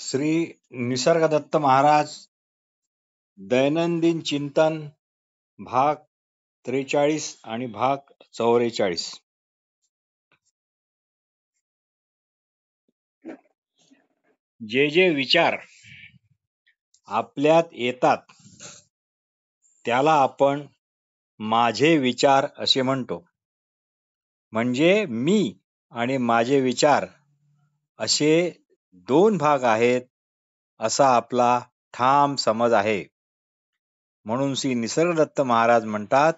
श्री निसर्गदत्त महाराज दैनंदिन चिंतन भाग 43 आणि भाग 44. जे विचार आपल्यात येतात त्याला आपण माझे विचार असे म्हणतो. म्हणजे मी आणि माझे विचार असे दोन भाग आहेत असा आपला ठाम समज आहे. म्हणून श्री निसर्गदत्त महाराज म्हणतात,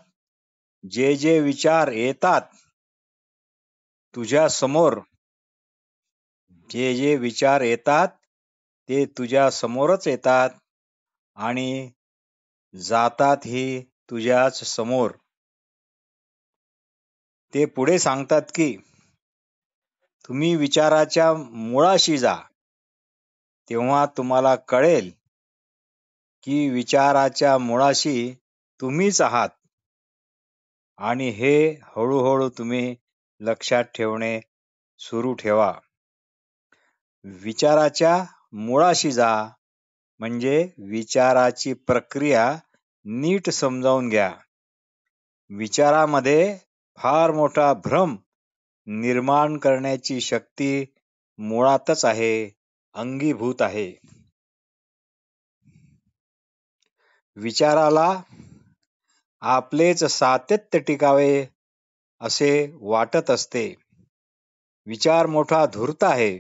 जे विचार येतात तुझ्या समोर, जे विचार येतात ते तुझ्या समोरच येतात आणि जातातही तुझ्याच समोर. ते पुढे सांगतात की तुम्ही विचाराच्या मुळाशी जा, तेव्हा तुम्हाला कळेल की विचाराच्या मुळाशी तुम्हीच आहात. आणि हे हळूहळू तुम्ही लक्षात ठेवणे सुरू ठेवा. विचाराच्या मुळाशी जा म्हणजे विचाराची प्रक्रिया नीट समजावून घ्या. विचारामध्ये फार मोठा भ्रम निर्माण करण्याची शक्ती मुळातच आहे, अंगीभूत आहे. विचाराला आपलेच सातत्य टिकावे असे वाटत असते. विचार मोठा धूर्त आहे,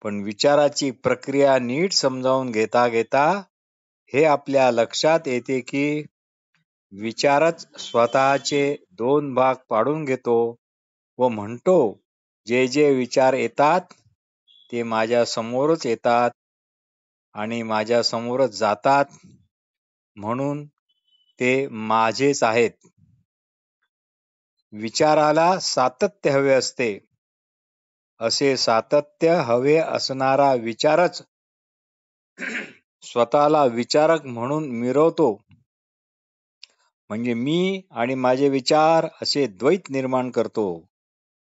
पण विचाराची प्रक्रिया नीट समजावून घेता घेता हे आपल्या लक्षात येते की विचारच स्वतःचे दोन भाग पाडून घेतो व म्हणतो, जे विचार येतात ते माझ्या समोरच येतात आणि माझ्या समोरच जातात, म्हणून ते माझेच आहेत. विचाराला सातत्य हवे असते. असे सातत्य हवे असणारा विचारच स्वतःला विचारक म्हणून मिरवतो. म्हणजे मी आणि माझे विचार असे द्वैत निर्माण करतो.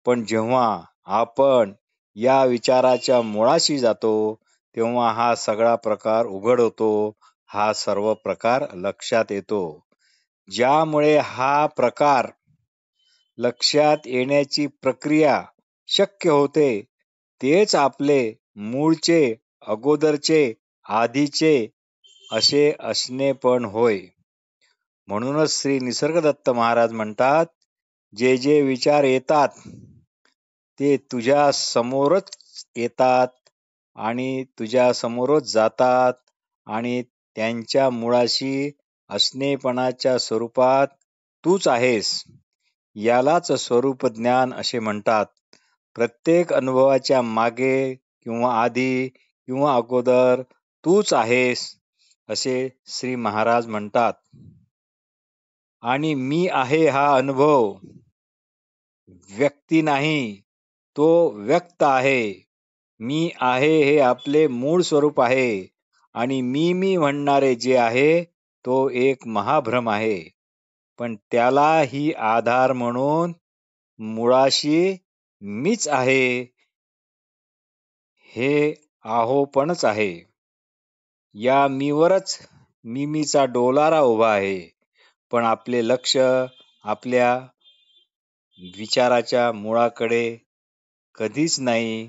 पण जेव्हा आपण या विचाराच्या मुळाशी जातो तेव्हा हा सगळा प्रकार उघड होतो. हा सर्व प्रकार लक्षात येतो. ज्यामुळे हा प्रकार लक्षात येण्याची प्रक्रिया शक्य होते तेच आपले मूळचे, अगोदरचे, आधीचे असे असणे पण होय. म्हणूनच श्री निसर्गदत्त महाराज म्हणतात, जे विचार येतात ते तुझ्या समोरच येतात आणि तुझ्या समोरच जातात आणि त्यांच्या मुळाशी असणेपणाच्या स्वरूपात तूच आहेस. यालाच स्वरूप ज्ञान असे म्हणतात. प्रत्येक अनुभवाच्या मागे किंवा आधी किंवा अगोदर तूच आहेस असे श्री महाराज म्हणतात. आणि मी आहे हा अनुभव व्यक्ती नाही, तो व्यक्त आहे. मी आहे हे आपले मूळ स्वरूप आहे आणि मी म्हणणारे जे आहे तो एक महाभ्रम आहे. पण त्यालाही आधार म्हणून मुळाशी मीच आहे हे आहोपणच आहे. या मीवरच मीचा डोलारा उभा आहे. पण आपले लक्ष आपल्या विचाराच्या मुळाकडे कधीच नाही,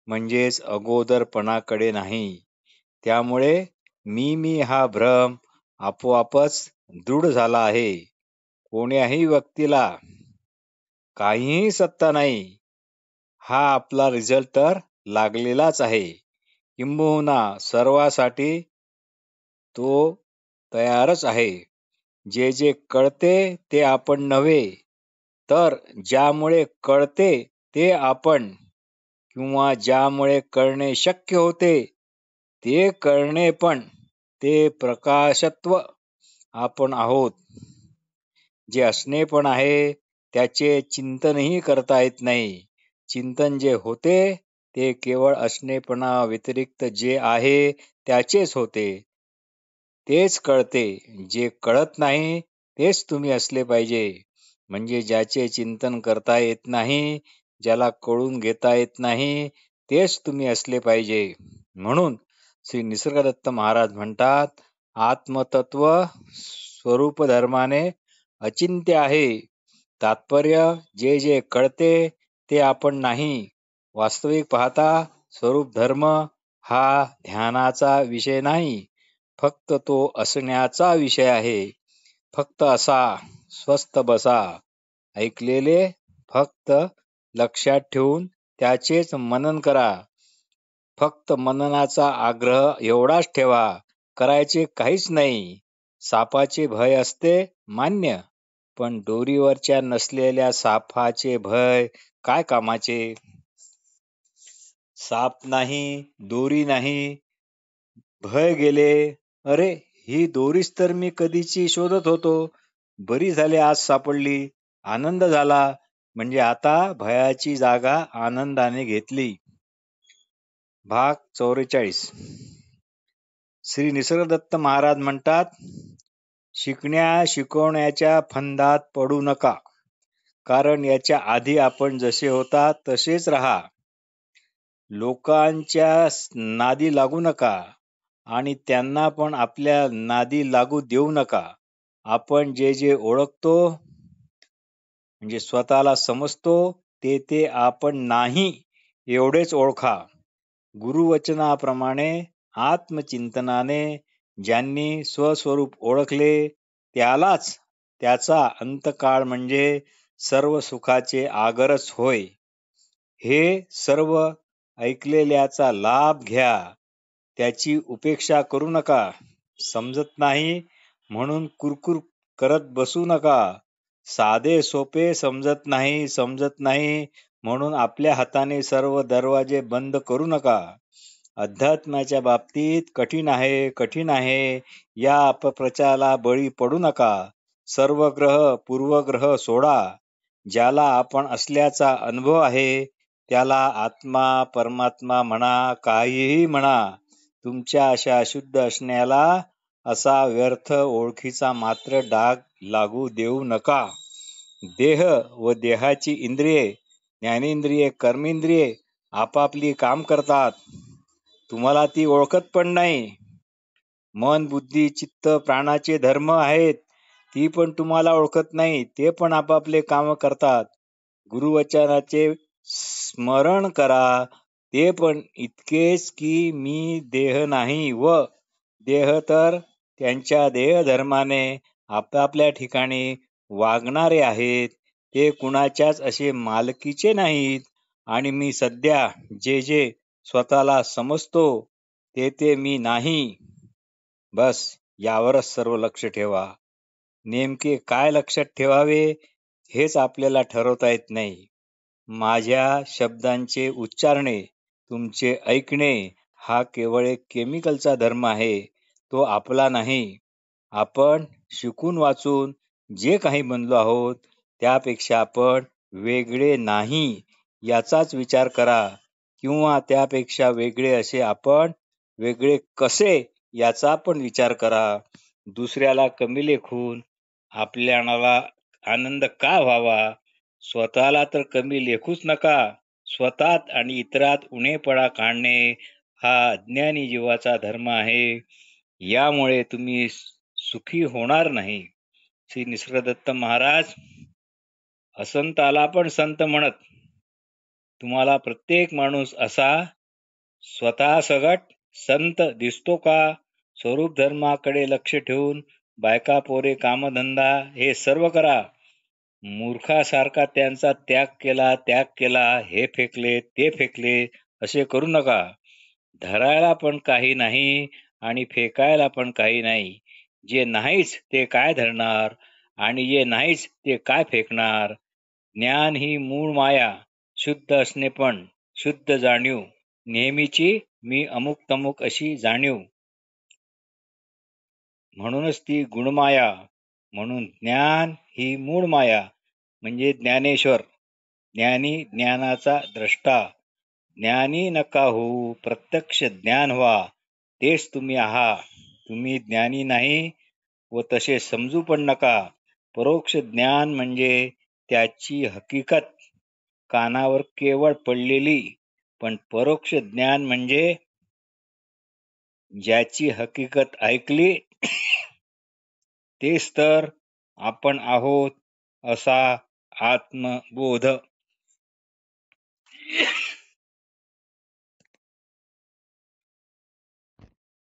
म्हणजेच अगोदरपणाकडे नाही. त्यामुळे मी हा भ्रम आपोआपच दृढ झाला आहे. कोण्याही व्यक्तीला काहीही सत्ता नाही. हा आपला रिझल्ट तर लागलेलाच आहे. किंबहुना सर्वासाठी तो तयारच आहे. जे कळते ते आपण नव्हे, तर ज्यामुळे कळते ते आपण, किंवा ज्यामुळे कळणे शक्य होते ते कळणे पण, ते प्रकाशत्व आपण आहोत. जे असणे पण आहे त्याचे चिंतनही करता येत नाही. चिंतन जे होते ते केवळ असणेपणा व्यतिरिक्त जे आहे त्याचेच होते. तेच कळते. जे कळत नाही तेच तुम्ही असले पाहिजे. म्हणजे ज्याचे चिंतन करता येत नाही, ज्याला कळून घेता येत नाही तेच तुम्ही असले पाहिजे. म्हणून श्री निसर्गदत्त महाराज म्हणतात, आत्मतत्व स्वरूप धर्माने अचिंत्य आहे. तात्पर्य जे जे कळते ते आपण नाही. वास्तविक पाहता स्वरूप धर्म हा ध्यानाचा विषय नाही, फक्त तो असण्याचा विषय आहे. फक्त असा, स्वस्थ बसा. ऐकलेले फक्त लक्षात ठेवून त्याचेच मनन करा. फक्त मननाचा आग्रह एवढाच ठेवा, करायचे काहीच नाही. सापाचे भय असते मान्य, पण दोरीवरच्या नसलेल्या सापाचे भय काय कामाचे? साप नाही, दोरी नाही, भय गेले. अरे, ही दोरीच तर मी कधीची शोधत होतो. बरी झाली आज सापडली. आनंद झाला. म्हणजे आता भयाची जागा आनंदाने घेतली. भाग 44. श्री निसर्गदत्त महाराज म्हणतात, शिकवण्याच्या फंदात पडू नका. कारण याच्या आधी आपण जसे होता तसेच राहा. लोकांच्या नादी लागू नका आणि त्यांना पण आपल्या नादी लागू देऊ नका. आपण जे जे ओळखतो म्हणजे स्वतःला समजतो ते ते आपण नाही एवढेच ओळखा. गुरुवचनाप्रमाणे आत्मचिंतनाने ज्यांनी स्वस्वरूप ओळखले त्यालाच त्याचा अंतकाळ म्हणजे सर्व सुखाचे आगरच होय. हे सर्व ऐकलेल्याचा लाभ घ्या. त्याची उपेक्षा करू नका. समजत नाही म्हणून कुरकुर करत बसू नका. साधे सोपे समजत नाही म्हणून आपल्या हाताने सर्व दरवाजे बंद करू नका. अध्यात्माच्या बाबतीत कठीण आहे या अपप्रचाराला बळी पडू नका. सर्व ग्रह पूर्वग्रह सोडा. ज्याला आपण असल्याचा अनुभव आहे त्याला आत्मा परमात्मा म्हणा, काहीही म्हणा. तुमच्या अशा अशुद्ध असण्याला असा व्यर्थ ओळखीचा मात्र डाग लागू देऊ नका. देह व देहाची इंद्रिये, ज्ञानेंद्रिये, कर्मेंद्रिये आपापली काम करतात. तुम्हाला ती ओळखत पण नाही. मन, बुद्धी, चित्त, प्राणाचे धर्म आहेत, ती पण तुम्हाला ओळखत नाही. ते पण आपापले काम करतात. गुरुवचनाचे स्मरण करा. ते पण इतकेच की मी देह नाही व देह तर त्यांच्या देहधर्माने आपापल्या ठिकाणी वागणारे आहेत. ते कुणाच्याच असे मालकीचे नाहीत. आणि मी सध्या जे जे स्वतःला समजतो ते ते मी नाही. बस यावरच सर्व लक्ष ठेवा. नेमके काय लक्षात ठेवावे हेच आपल्याला ठरवता येत नाही. माझ्या शब्दांचे उच्चारणे, तुमचे ऐकणे हा केवळ एक केमिकलचा धर्म आहे. तो आपला नाही. आपण शिकून वाचून जे काही बनलो आहोत त्यापेक्षा आपण वेगळे नाही याचाच विचार करा. किंवा त्यापेक्षा वेगळे असे आपण वेगळे कसे याचा पण विचार करा. दुसऱ्याला कमी लेखून आपल्याला आनंद का व्हावा? स्वतःला तर कमी लेखूच नका. स्वतःत आणि इतरात उणेपणा काढणे हा अज्ञानी जीवाचा धर्म आहे. यामुळे तुम्ही सुखी होणार नाही. श्री निसर्गदत्त महाराज असंताला पण संत म्हणत. तुम्हाला प्रत्येक माणूस असा स्वतः सगट संत दिसतो का? स्वरूप धर्माकडे लक्ष ठेवून बायका, पोरे, कामधंदा हे सर्व करा. मूर्खासारखा त्यांचा त्याग केला, हे फेकले ते फेकले असे करू नका. धरायला पण काही नाही आणि फेकायला पण काही नाही. जे नाहीच ते काय धरणार आणि जे नाहीच ते काय फेकणार? ज्ञान ही मूळ माया, शुद्ध असणे पण शुद्ध जाणीव, नेहमीची मी अमुक तमुक अशी जाणीव, म्हणूनच ती गुणमाया. म्हणून ज्ञान ही मूळ माया म्हणजे ज्ञानेश्वर. ज्ञानी ज्ञानाचा द्रष्टा. ज्ञानी नका होऊ, प्रत्यक्ष ज्ञान व्हा. तेच तुम्ही आहात. तुम्ही ज्ञानी नाही व तसे समजू पण नका. परोक्ष ज्ञान म्हणजे त्याची हकीकत कानावर केवळ पडलेली पण परोक्ष ज्ञान म्हणजे ज्याची हकीकत ऐकली तेच तर आपण आहोत असा आत्मबोध.